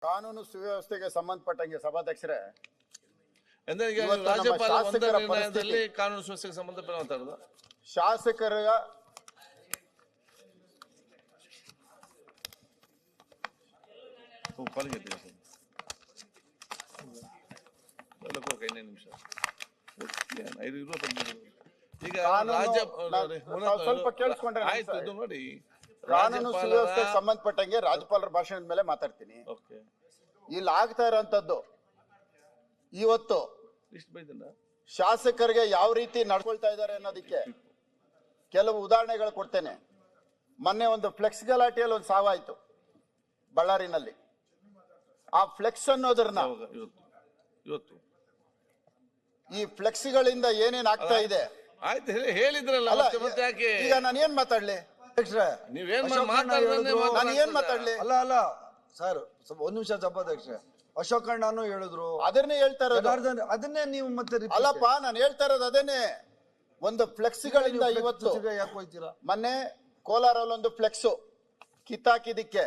ಕಾನೂನು ಸುವ್ಯವಸ್ಥೆಗೆ ಸಂಬಂಧಪಟ್ಟಂಗೆ ಸಭಾಧ್ಯಕ್ಷರೇ, ಅಂದ್ರೆ ಈಗ ಇವತ್ತು ನಮ್ಮ ರಾಜ್ಯಪಾಲ ಶಾಸಕರ ಒಂದೇ ನಿರ್ಣಯದಲ್ಲಿ ಪರಿಸ್ಥಿತಿ- ಕಾನೂನು ಸುವ್ಯವಸ್ಥೆಗೆ ಸಂಬಂಧಪಟ್ಟ ಮಾತಾಡೋದು. ಶಾಸಕರ ನಿಮಿಷ ಈಗ ಸ್ವಲ್ಪ ಕೇಳಿಸ್ಕೊಂಡ್ರೆ ಆಯ್ತು ಇದು ನೋಡಿ, ಕಾನೂನು ಸುವ್ಯವಸ್ಥೆಗೆ ಸಂಬಂಧಪಟ್ಟಂಗೆ ರಾಜ್ಯಪಾಲರ ಭಾಷಣದ ಮೇಲೆ ಮಾತಾಡ್ತೀನಿ. ಇಲ್ಲಿ ಆಗ್ತಾ ಇರೋಂಥದ್ದು ಇವತ್ತು ಶಾಸಕರಿಗೆ ಯಾವ ರೀತಿ ನಡ್ಕೊಳ್ತಾ ಇದ್ದಾರೆ ಅನ್ನೋದಕ್ಕೆ ಕೆಲವು ಉದಾಹರಣೆಗಳು ಕೊಡ್ತೇನೆ. ಮೊನ್ನೆ ಒಂದು ಫ್ಲೆಕ್ಸ್ ಗಲಾಟೆಯಲ್ಲಿ ಒಂದು ಸಾವಾಯ್ತು ಬಳ್ಳಾರಿನಲ್ಲಿ. ಆ ಫ್ಲೆಕ್ಸ್ ಅನ್ನೋದ್ರನ್ನ ಇವತ್ತು ಈ ಫ್ಲೆಕ್ಸ್ಗಳಿಂದ ಏನೇನ್ ಆಗ್ತಾ ಇದೆ ಆಯ್ತು ಹೇಳಿದ್ರಲ್ಲ, ಮತ್ತೆ ಯಾಕೆ ಈಗ ನಾನು ಏನ್ ಮಾತಾಡ್ಲಿ? ನೀವೇನ್ ನಾನು ಏನ್ ಮಾತಾಡ್ಲಿ? ಅಲ್ಲ ಸರ್, ಒಂದ್ ನಿಮಿಷ ಸಭಾಧ್ಯಕ್ಷ. ಅಶೋಕಣ್ಣನು ಹೇಳಿದ್ರು, ಅದನ್ನೇ ಹೇಳ್ತಾ ಇರೋದು. ಅದನ್ನೇ ನೀವು ಮತ್ತೆ ಅಲ್ಲಪ್ಪ, ನಾನು ಹೇಳ್ತಾ ಇರೋದು ಅದೇನೆ. ಒಂದು ಫ್ಲೆಕ್ಸ್ಗಳಿಂದ ಇವತ್ತು ಯಾಕೆ ಹೋಯ್ತೀರಾ? ಮೊನ್ನೆ ಕೋಲಾರಲ್ಲಿ ಒಂದು ಫ್ಲೆಕ್ಸ್ ಕಿತ್ತಾಕಿದಿಕ್ಕೆ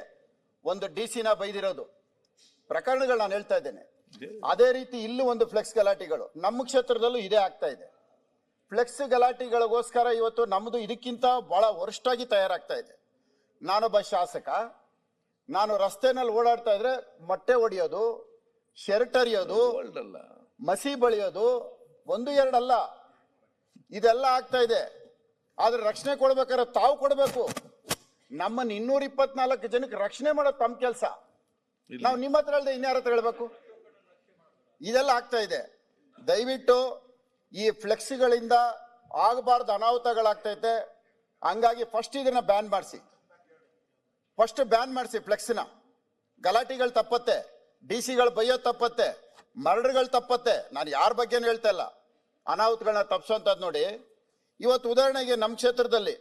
ಒಂದು DC ನ ಬೈದಿರೋದು ಪ್ರಕರಣಗಳು ನಾನು ಹೇಳ್ತಾ ಇದ್ದೇನೆ. ಅದೇ ರೀತಿ ಇಲ್ಲೂ ಒಂದು ಫ್ಲೆಕ್ಸ್ ಗಲಾಟೆಗಳು ನಮ್ಮ ಕ್ಷೇತ್ರದಲ್ಲೂ ಇದೇ ಆಗ್ತಾ ಇದೆ. ಫ್ಲೆಕ್ಸ್ ಗಲಾಟೆಗಳಿಗೋಸ್ಕರ ಇವತ್ತು ನಮ್ದು ಇದಕ್ಕಿಂತ ಬಹಳ ವರ್ಷಾಗಿ ತಯಾರಾಗ್ತಾ ಇದೆ. ನಾನೊಬ್ಬ ಶಾಸಕ, ನಾನು ರಸ್ತೆನಲ್ಲಿ ಓಡಾಡ್ತಾ ಇದ್ರೆ ಮೊಟ್ಟೆ ಹೊಡಿಯೋದು, ಶರ್ಟ್ ಹರಿಯೋದು, ಮಸಿ ಬಳಿಯೋದು, 1-2 ಅಲ್ಲ, ಇದೆಲ್ಲ ಆಗ್ತಾ ಇದೆ. ಆದ್ರೆ ರಕ್ಷಣೆ ಕೊಡ್ಬೇಕಾದ್ರೆ ತಾವು ಕೊಡ್ಬೇಕು. ನಮ್ಮನ್ನ 224 ಜನಕ್ಕೆ ರಕ್ಷಣೆ ಮಾಡೋದು ತಮ್ಮ ಕೆಲಸ. ನಾವು ನಿಮ್ಮ ಹತ್ರ ಹೇಳ್ದೆ ಇನ್ಯಾರ ಹತ್ರ ಹೇಳ್ಬೇಕು? ಇದೆಲ್ಲ ಆಗ್ತಾ ಇದೆ. ದಯವಿಟ್ಟು ಈ ಫ್ಲೆಕ್ಸ್ಗಳಿಂದ ಆಗಬಾರ್ದು ಅನಾಹುತಗಳಾಗ್ತೈತೆ. ಹಂಗಾಗಿ ಫಸ್ಟ್ ಇದನ್ನ ಬ್ಯಾನ್ ಮಾಡಿಸಿ, ಫ್ಲೆಕ್ಸ್ನ. ಗಲಾಟೆಗಳು ತಪ್ಪತ್ತೆ, DC ಗಳು ಬೈಯೋದು ತಪ್ಪತ್ತೆ, ಮರ್ಡರ್ಗಳು ತಪ್ಪತ್ತೆ. ನಾನು ಯಾರ ಬಗ್ಗೆನೂ ಹೇಳ್ತಾ ಇಲ್ಲ, ಅನಾಹುತಗಳನ್ನ ತಪ್ಪಿಸೋಂಥದ್ದು ನೋಡಿ. ಇವತ್ತು ಉದಾಹರಣೆಗೆ ನಮ್ಮ ಕ್ಷೇತ್ರದಲ್ಲಿ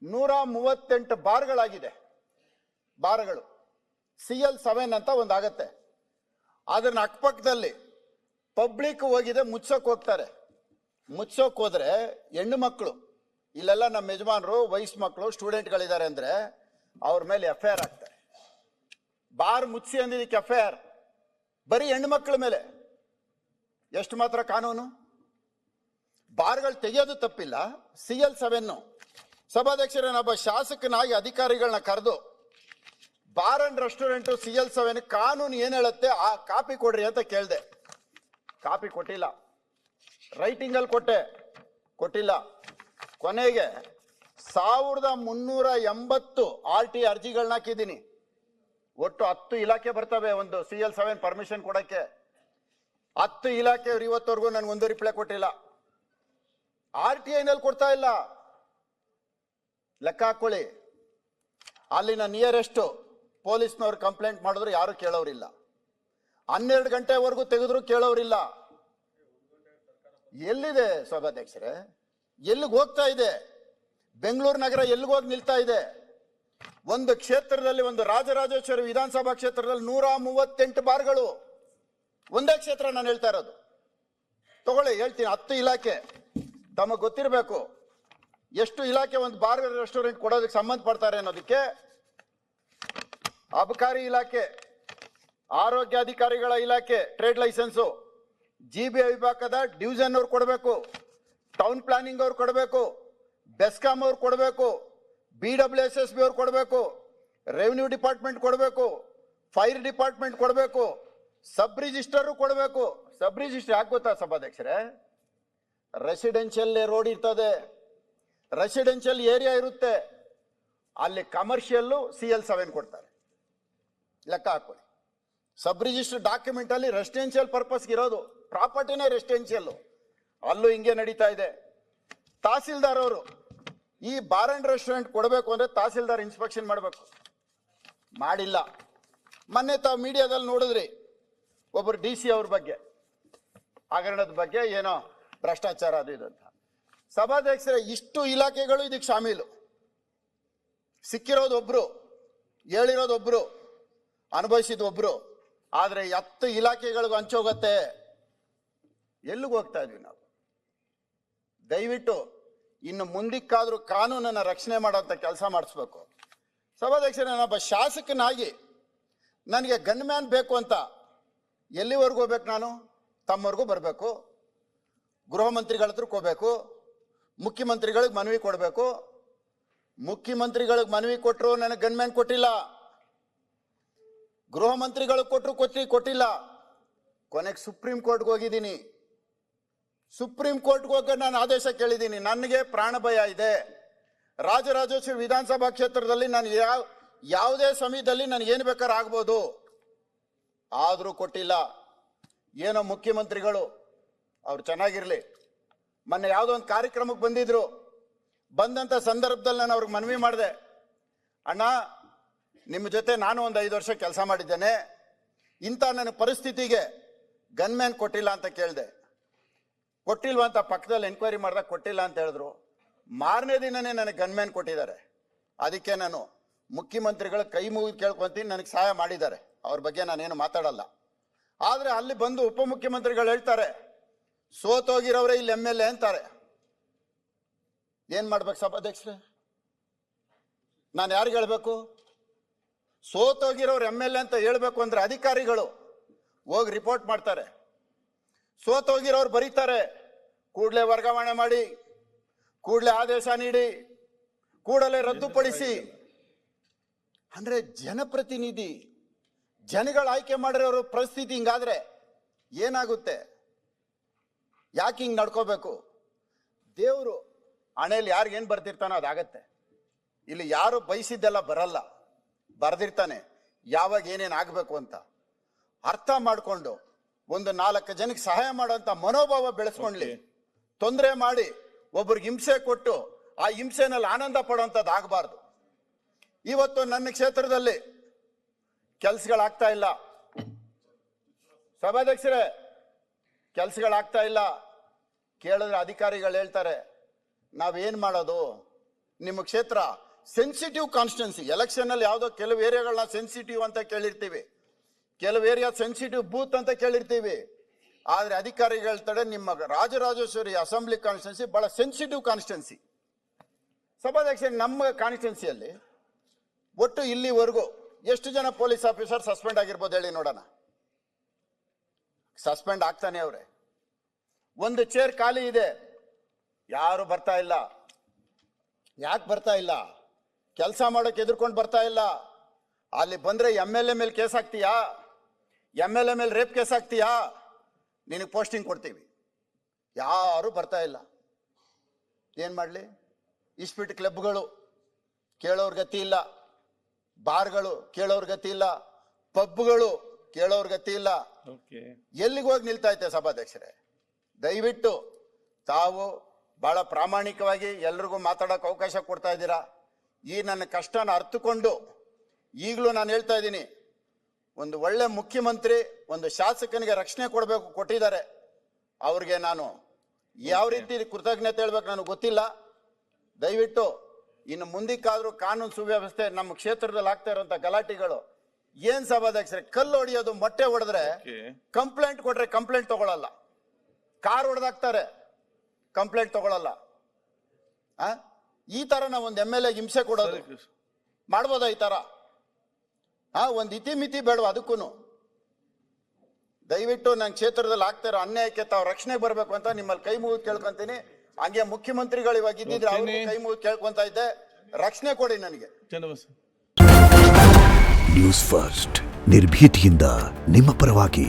138 ಬಾರ್ಗಳಾಗಿದೆ. ಬಾರ್ಗಳು CL7 ಅಂತ ಒಂದಾಗತ್ತೆ. ಅದನ್ನ ಅಕ್ಕಪಕ್ಕದಲ್ಲಿ ಪಬ್ಲಿಕ್ ಹೋಗಿದೆ, ಮುಚ್ಚೋಕ್ ಹೋಗ್ತಾರೆ. ಮುಚ್ಚೋಕ್ ಹೋದ್ರೆ ಹೆಣ್ಣು ಮಕ್ಕಳು, ಇಲ್ಲೆಲ್ಲ ನಮ್ಮ ಯಜಮಾನರು ವಯಸ್ಸು ಮಕ್ಕಳು ಸ್ಟೂಡೆಂಟ್ಗಳಿದ್ದಾರೆ ಅಂದ್ರೆ ಅವ್ರ ಮೇಲೆ FIR ಆಗ್ತಾರೆ. ಬಾರ್ ಮುಚ್ಚಿ ಅಂದಿದ್ದಕ್ಕೆ FIR, ಬರೀ ಹೆಣ್ಣು ಮಕ್ಕಳ ಮೇಲೆ. ಎಷ್ಟು ಮಾತ್ರ ಕಾನೂನು? ಬಾರ್ಗಳು ತೆಗೆಯೋದು ತಪ್ಪಿಲ್ಲ, CL7. ಸಭಾಧ್ಯಕ್ಷರನ್ನೊಬ್ಬ ಶಾಸಕನಾಗಿ ಅಧಿಕಾರಿಗಳನ್ನ ಕರೆದು ಬಾರ್ ಅಂಡ್ ರೆಸ್ಟೋರೆಂಟ್ CL7 ಕಾನೂನು ಏನ್ ಹೇಳುತ್ತೆ ಆ ಕಾಪಿ ಕೊಡ್ರಿ ಅಂತ ಕೇಳಿದೆ. ಕಾಪಿ ಕೊಟ್ಟಿಲ್ಲ. ರೈಟಿಂಗ್ ಅಲ್ಲಿ ಕೊಟ್ಟಿಲ್ಲ. ಕೊನೆಗೆ 1380 RT ಅರ್ಜಿಗಳನ್ನ ಹಾಕಿದ್ದೀನಿ. ಒಟ್ಟು 10 ಇಲಾಖೆ ಬರ್ತವೆ ಒಂದು CL7 ಪರ್ಮಿಷನ್ ಕೊಡಕ್ಕೆ. 10 ಇಲಾಖೆಯವರು ಇವತ್ತವರೆಗೂ ನನ್ಗೊಂದು ರಿಪ್ಲೈ ಕೊಟ್ಟಿಲ್ಲ. RTI ನಲ್ಲಿ ಕೊಡ್ತಾ ಇಲ್ಲ. ಲೆಕ್ಕ ಹಾಕೊಳ್ಳಿ. ಅಲ್ಲಿನ ನಿಯರೆಸ್ಟ್ ಪೊಲೀಸ್ನವ್ರು ಕಂಪ್ಲೇಂಟ್ ಮಾಡಿದ್ರು ಯಾರು ಕೇಳೋರಿಲ್ಲ. 12 ಗಂಟೆವರೆಗೂ ತೆಗೆದ್ರು ಕೇಳೋರಿಲ್ಲ. ಎಲ್ಲಿದೆ ಸಭಾಧ್ಯಕ್ಷರೇ? ಎಲ್ಲಿಗೆ ಹೋಗ್ತಾ ಇದೆ? ಬೆಂಗಳೂರು ನಗರ ಎಲ್ಲಿಗೋಗಿ ನಿಲ್ತಾ ಇದೆ? ಒಂದು ಕ್ಷೇತ್ರದಲ್ಲಿ, ಒಂದು ರಾಜರಾಜೇಶ್ವರಿ ವಿಧಾನಸಭಾ ಕ್ಷೇತ್ರದಲ್ಲಿ 138 ಬಾರ್ಗಳು. ಒಂದೇ ಕ್ಷೇತ್ರ ನಾನು ಹೇಳ್ತಾ ಇರೋದು. ತಗೊಳ್ಳಿ, ಹೇಳ್ತೀನಿ. 10 ಇಲಾಖೆ ತಮಗೆ ಗೊತ್ತಿರಬೇಕು ಎಷ್ಟು ಇಲಾಖೆ ಒಂದು ಬಾರ್ ರೆಸ್ಟೋರೆಂಟ್ ಕೊಡೋದಕ್ಕೆ ಸಂಬಂಧಪಡ್ತಾರೆ ಅನ್ನೋದಕ್ಕೆ. ಅಬಕಾರಿ ಇಲಾಖೆ, ಆರೋಗ್ಯಾಧಿಕಾರಿಗಳ ಇಲಾಖೆ ಟ್ರೇಡ್ ಲೈಸೆನ್ಸು, GBI ವಿಭಾಗದ ಡಿವಿಷನ್ ಅವ್ರು ಕೊಡಬೇಕು, ಟೌನ್ ಪ್ಲಾನಿಂಗ್ ಅವ್ರು ಕೊಡಬೇಕು, ಬೆಸ್ಕಾಂ ಅವ್ರು ಕೊಡಬೇಕು, BWSSB ಅವ್ರು ಕೊಡಬೇಕು, ರೆವಿನ್ಯೂ ಡಿಪಾರ್ಟ್ಮೆಂಟ್ ಕೊಡಬೇಕು, ಫೈರ್ ಡಿಪಾರ್ಟ್ಮೆಂಟ್ ಕೊಡಬೇಕು, ಸಬ್ ರಿಜಿಸ್ಟರ್ ಕೊಡಬೇಕು. ಸಬ್ ರಿಜಿಸ್ಟರ್ ಯಾಕೆ ಗೊತ್ತಾ ಸಭಾಧ್ಯಕ್ಷರೇ? ರೆಸಿಡೆನ್ಷಿಯಲ್ ರೋಡ್ ಇರ್ತದೆ, ರೆಸಿಡೆನ್ಷಿಯಲ್ ಏರಿಯಾ ಇರುತ್ತೆ, ಅಲ್ಲಿ ಕಮರ್ಷಿಯಲ್ CL7 ಕೊಡ್ತಾರೆ. ಲೆಕ್ಕ ಹಾಕೊಳ್ಳಿ. ಸಬ್ ರಿಜಿಸ್ಟರ್ ಡಾಕ್ಯುಮೆಂಟ್ ಅಲ್ಲಿ ರೆಸಿಡೆನ್ಷಿಯಲ್ ಪರ್ಪಸ್ ಇರೋದು, ಪ್ರಾಪರ್ಟಿನೇ ರೆಸಿಡೆನ್ಷಿಯಲ್. ಅಲ್ಲೂ ಹಿಂಗೆ ನಡೀತಾ ಇದೆ. ತಹಸೀಲ್ದಾರ್ ಅವರು ಈ ಬಾರ್ ಅಂಡ್ ರೆಸ್ಟೋರೆಂಟ್ ಕೊಡಬೇಕು ಅಂದ್ರೆ ತಹಸೀಲ್ದಾರ್ ಇನ್ಸ್ಪೆಕ್ಷನ್ ಮಾಡಬೇಕು, ಮಾಡಿಲ್ಲ. ಮೊನ್ನೆ ತಾವು ಮೀಡಿಯಾದಲ್ಲಿ ನೋಡಿದ್ರಿ, ಒಬ್ಬರು DC ಅವ್ರ ಬಗ್ಗೆ, ಹಗರಣದ ಬಗ್ಗೆ ಏನೋ ಭ್ರಷ್ಟಾಚಾರ ಅದು ಇದು ಅಂತ. ಸಭಾಧ್ಯಕ್ಷರೇ, ಇಷ್ಟು ಇಲಾಖೆಗಳು ಇದಕ್ಕೆ ಶಾಮೀಲು. ಸಿಕ್ಕಿರೋದು ಒಬ್ರು, ಹೇಳಿರೋದು ಒಬ್ರು, ಅನುಭವಿಸಿದ ಒಬ್ರು. ಆದ್ರೆ 10 ಇಲಾಖೆಗಳಿಗೂ ಹಂಚೋಗತ್ತೆ. ಎಲ್ಲಿಗೆ ಹೋಗ್ತಾ ಇದ್ವಿ ನಾವು? ದಯವಿಟ್ಟು ಇನ್ನು ಮುಂದಕ್ಕಾದ್ರೂ ಕಾನೂನನ್ನ ರಕ್ಷಣೆ ಮಾಡೋಂಥ ಕೆಲಸ ಮಾಡಿಸ್ಬೇಕು. ಸಭಾಧ್ಯಕ್ಷರೇ, ನಾನೊಬ್ಬ ಶಾಸಕನಾಗಿ ನನಗೆ ಗನ್ ಮ್ಯಾನ್ ಬೇಕು ಅಂತ ಎಲ್ಲಿವರೆಗೂ ಹೋಗ್ಬೇಕು ನಾನು? ತಮ್ಮವರೆಗೂ ಬರಬೇಕು, ಗೃಹ ಮಂತ್ರಿಗಳ ಹತ್ರಕ್ಕೆ ಹೋಗ್ಬೇಕು, ಮುಖ್ಯಮಂತ್ರಿಗಳಿಗೆ ಮನವಿ ಕೊಡಬೇಕು. ಮುಖ್ಯಮಂತ್ರಿಗಳಿಗೆ ಮನವಿ ಕೊಟ್ಟರು ನನಗೆ ಗನ್ ಮ್ಯಾನ್ ಕೊಟ್ಟಿಲ್ಲ, ಗೃಹ ಮಂತ್ರಿಗಳಿಗೆ ಕೊಟ್ಟರು ಕೊಟ್ಟಿಲ್ಲ. ಕೊನೆಗೆ ಸುಪ್ರೀಂ ಕೋರ್ಟ್ಗೆ ಹೋಗಿದ್ದೀನಿ. ಸುಪ್ರೀಂ ಕೋರ್ಟ್ಗೆ ಹೋಗಿ ನಾನು ಆದೇಶ ಕೇಳಿದ್ದೀನಿ. ನನಗೆ ಪ್ರಾಣ ಭಯ ಇದೆ. ರಾಜರಾಜೇಶ್ವರಿ ವಿಧಾನಸಭಾ ಕ್ಷೇತ್ರದಲ್ಲಿ ನಾನು ಯಾವುದೇ ಸಮಯದಲ್ಲಿ ನನಗೇನು ಬೇಕಾದ್ರೆ ಆಗ್ಬೋದು, ಆದರೂ ಕೊಟ್ಟಿಲ್ಲ. ಏನೋ ಮುಖ್ಯಮಂತ್ರಿಗಳು ಅವ್ರು ಚೆನ್ನಾಗಿರ್ಲಿ, ಮೊನ್ನೆ ಯಾವುದೋ ಒಂದು ಕಾರ್ಯಕ್ರಮಕ್ಕೆ ಬಂದಿದ್ರು. ಬಂದಂಥ ಸಂದರ್ಭದಲ್ಲಿ ನಾನು ಅವ್ರಿಗೆ ಮನವಿ ಮಾಡಿದೆ, ಅಣ್ಣ ನಿಮ್ಮ ಜೊತೆ ನಾನು ಒಂದು 5 ವರ್ಷ ಕೆಲಸ ಮಾಡಿದ್ದೇನೆ, ಇಂಥ ನನ್ನ ಪರಿಸ್ಥಿತಿಗೆ ಗನ್ಮ್ಯಾನ್ ಕೊಟ್ಟಿಲ್ಲ ಅಂತ ಕೇಳಿದೆ. ಕೊಟ್ಟಿಲ್ವ ಅಂತ ಪಕ್ಕದಲ್ಲಿ ಎನ್ಕ್ವೈರಿ ಮಾಡಿದಾಗ ಕೊಟ್ಟಿಲ್ಲ ಅಂತ ಹೇಳಿದ್ರು. ಮಾರನೇ ದಿನನೇ ನನಗೆ ಗನ್ಮ್ಯಾನ್ ಕೊಟ್ಟಿದ್ದಾರೆ. ಅದಕ್ಕೆ ನಾನು ಮುಖ್ಯಮಂತ್ರಿಗಳ ಕೈ ಮುಗಿದು ಕೇಳ್ಕೊಂತೀನಿ, ನನಗೆ ಸಹಾಯ ಮಾಡಿದ್ದಾರೆ, ಅವ್ರ ಬಗ್ಗೆ ನಾನೇನು ಮಾತಾಡಲ್ಲ. ಆದರೆ ಅಲ್ಲಿ ಬಂದು ಉಪಮುಖ್ಯಮಂತ್ರಿಗಳು ಹೇಳ್ತಾರೆ ಸೋತೋಗಿರೋರೇ ಇಲ್ಲಿ MLA ಅಂತಾರೆ. ಏನ್ ಮಾಡ್ಬೇಕು ಸಭಾಧ್ಯಕ್ಷರೇ? ನಾನು ಯಾರಿಗೆ ಹೇಳ್ಬೇಕು? ಸೋತೋಗಿರೋರು MLA ಅಂತ ಹೇಳ್ಬೇಕು ಅಂದ್ರೆ ಅಧಿಕಾರಿಗಳು ಹೋಗಿ ರಿಪೋರ್ಟ್ ಮಾಡ್ತಾರೆ, ಸೋತೋಗಿರೋರು ಬರೀತಾರೆ, ಕೂಡಲೇ ವರ್ಗಾವಣೆ ಮಾಡಿ, ಕೂಡಲೇ ಆದೇಶ ನೀಡಿ, ಕೂಡಲೇ ರದ್ದುಪಡಿಸಿ. ಅಂದ್ರೆ ಜನಪ್ರತಿನಿಧಿ, ಜನಗಳ ಆಯ್ಕೆ ಮಾಡಿರೋರ ಪರಿಸ್ಥಿತಿ ಹಿಂಗಾದ್ರೆ ಏನಾಗುತ್ತೆ? ಯಾಕೆ ಹಿಂಗ್ ನಡ್ಕೋಬೇಕು? ದೇವರು ಹಣೆಯಲ್ಲಿ ಯಾರಿಗೇನು ಬರ್ತಿರ್ತಾನೋ ಅದಾಗತ್ತೆ. ಇಲ್ಲಿ ಯಾರು ಬಯಸಿದ್ದೆಲ್ಲ ಬರಲ್ಲ, ಬರ್ದಿರ್ತಾನೆ ಯಾವಾಗ ಏನೇನು ಆಗಬೇಕು ಅಂತ. ಅರ್ಥ ಮಾಡಿಕೊಂಡು ಒಂದು 4 ಜನಕ್ಕೆ ಸಹಾಯ ಮಾಡೋಂಥ ಮನೋಭಾವ ಬೆಳೆಸ್ಕೊಂಡ್ಲಿ. ತೊಂದರೆ ಮಾಡಿ ಒಬ್ರಿಗೆ ಹಿಂಸೆ ಕೊಟ್ಟು ಆ ಹಿಂಸೆನಲ್ಲಿ ಆನಂದ ಪಡುವಂಥದ್ದು ಆಗಬಾರ್ದು. ಇವತ್ತು ನನ್ನ ಕ್ಷೇತ್ರದಲ್ಲಿ ಕೆಲ್ಸಗಳಾಗ್ತಾ ಇಲ್ಲ ಸಭಾಧ್ಯಕ್ಷರೇ, ಕೆಲ್ಸಗಳಾಗ್ತಾ ಇಲ್ಲ. ಕೇಳಿದ್ರೆ ಅಧಿಕಾರಿಗಳು ಹೇಳ್ತಾರೆ ನಾವೇನ್ ಮಾಡೋದು, ನಿಮ್ಮ ಕ್ಷೇತ್ರ ಸೆನ್ಸಿಟಿವ್ ಕಾನ್ಸ್ಟಿಟ್ಯೂನ್ಸಿ. ಎಲೆಕ್ಷನ್ ಅಲ್ಲಿ ಯಾವುದೋ ಕೆಲವು ಏರಿಯಾಗಳನ್ನ ಸೆನ್ಸಿಟಿವ್ ಅಂತ ಕೇಳಿರ್ತೀವಿ, ಕೆಲವು ಏರಿಯಾ ಸೆನ್ಸಿಟಿವ್ ಬೂತ್ ಅಂತ ಕೇಳಿರ್ತೀವಿ. ಆದ್ರೆ ಅಧಿಕಾರಿಗಳು ಹೇಳ್ತಾರೆ ನಿಮ್ಮ ರಾಜರಾಜೇಶ್ವರಿ ಅಸೆಂಬ್ಲಿ ಕಾನ್ಸ್ಟಿಟ್ಯೂನ್ಸಿ ಬಹಳ ಸೆನ್ಸಿಟಿವ್ ಕಾನ್ಸ್ಟಿಟ್ಯೂನ್ಸಿ. ಸಭಾಧ್ಯಕ್ಷ, ನಮ್ಮ ಕಾನ್ಸ್ಟಿಟ್ಯೂನ್ಸಿಯಲ್ಲಿ ಒಟ್ಟು ಇಲ್ಲಿವರೆಗೂ ಎಷ್ಟು ಜನ ಪೊಲೀಸ್ ಆಫೀಸರ್ ಸಸ್ಪೆಂಡ್ ಆಗಿರ್ಬೋದು ಹೇಳಿ ನೋಡೋಣ? ಸಸ್ಪೆಂಡ್ ಆಗ್ತಾನೆ ಅವ್ರೆ. ಒಂದು ಚೇರ್ ಖಾಲಿ ಇದೆ, ಯಾರು ಬರ್ತಾ ಇಲ್ಲ. ಯಾಕೆ ಬರ್ತಾ ಇಲ್ಲ? ಕೆಲಸ ಮಾಡೋಕೆ ಎದುರ್ಕೊಂಡು ಬರ್ತಾ ಇಲ್ಲ. ಅಲ್ಲಿ ಬಂದ್ರೆ MLA ಮೇಲೆ ಕೇಸ್ ಹಾಕ್ತೀಯಾ? MLA ಮೇಲೆ ರೇಪ್ ಕೇಸ್ ಹಾಕ್ತೀಯಾ? ನಿನಗೆ ಪೋಸ್ಟಿಂಗ್ ಕೊಡ್ತೀವಿ. ಯಾರು ಬರ್ತಾ ಇಲ್ಲ. ಏನ್ ಮಾಡ್ಲಿ? ಇಸ್ಪಿಟ್ ಕ್ಲಬ್ಗಳು ಕೇಳೋರ್ ಗತಿ ಇಲ್ಲ, ಬಾರ್ಗಳು ಕೇಳೋರ್ ಗತಿ ಇಲ್ಲ, ಪಬ್ಗಳು ಕೇಳೋರ್ ಗತಿ ಇಲ್ಲ. ಎಲ್ಲಿಗೆ ಹೋಗಿ ನಿಲ್ತಾ ಐತೆ ಸಭಾಧ್ಯಕ್ಷರೇ? ದಯವಿಟ್ಟು ತಾವು ಬಹಳ ಪ್ರಾಮಾಣಿಕವಾಗಿ ಎಲ್ರಿಗೂ ಮಾತಾಡೋಕೆ ಅವಕಾಶ ಕೊಡ್ತಾ ಇದ್ದೀರಾ. ಈ ನನ್ನ ಕಷ್ಟನ ಅರ್ಥಕೊಂಡು ಈಗಲೂ ನಾನು ಹೇಳ್ತಾ ಇದ್ದೀನಿ, ಒಂದು ಒಳ್ಳೆ ಮುಖ್ಯಮಂತ್ರಿ ಒಂದು ಶಾಸಕನಿಗೆ ರಕ್ಷಣೆ ಕೊಟ್ಟಿದ್ದಾರೆ. ಅವ್ರಿಗೆ ನಾನು ಯಾವ ರೀತಿ ಕೃತಜ್ಞತೆ ಹೇಳ್ಬೇಕು ನನಗೆ ಗೊತ್ತಿಲ್ಲ. ದಯವಿಟ್ಟು ಇನ್ನು ಮುಂದಕ್ಕಾದ್ರೂ ಕಾನೂನು ಸುವ್ಯವಸ್ಥೆ ನಮ್ಮ ಕ್ಷೇತ್ರದಲ್ಲಿ ಆಗ್ತಾ ಇರುವಂತ ಗಲಾಟೆಗಳು ಏನ್ ಸಭಾಧ್ಯಕ್ಷರೇ, ಕಲ್ಲು ಹೊಡೆಯೋದು, ಮೊಟ್ಟೆ ಹೊಡೆದ್ರೆ ಕಂಪ್ಲೇಂಟ್ ಕೊಟ್ರೆ ಕಂಪ್ಲೇಂಟ್ ತಗೊಳಲ್ಲ, ಕಾರ್ ಹೊಡೆದಾಕ್ತಾರೆ ಕಂಪ್ಲೇಂಟ್ ತಗೊಳಲ್ಲ. ಈ ತರ ನಾವು ಒಂದು MLA ಹಿಂಸೆ ಕೊಡೋದು ಮಾಡ್ಬೋದಾ? ಈ ತರ ಒಂದು ಇತಿಮಿತಿ ಬೇಡವಾ ಅದಕ್ಕೂ? ದಯವಿಟ್ಟು ನನ್ನ ಕ್ಷೇತ್ರದಲ್ಲಿ ಆಗ್ತಾ ಇರೋ ಅನ್ಯಾಯಕ್ಕೆ ತಾವು ರಕ್ಷಣೆಗೆ ಬರಬೇಕು ಅಂತ ನಿಮ್ಮಲ್ಲಿ ಕೈ ಮುಗಿದು ಕೇಳ್ಕೊಂತೀನಿ. ಹಂಗೆ ಮುಖ್ಯಮಂತ್ರಿಗಳು ಇವಾಗ ಇದ್ದಿದ್ರೆ ಅವ್ರು ಕೈ ಮುಗಿದು ಕೇಳ್ಕೊಂತ ಇದ್ದೆ, ರಕ್ಷಣೆ ಕೊಡಿ ನನಗೆ. ನ್ಯೂಸ್ ಫಸ್ಟ್, ನಿರ್ಭೀತಿಯಿಂದ ನಿಮ್ಮ ಪರವಾಗಿ.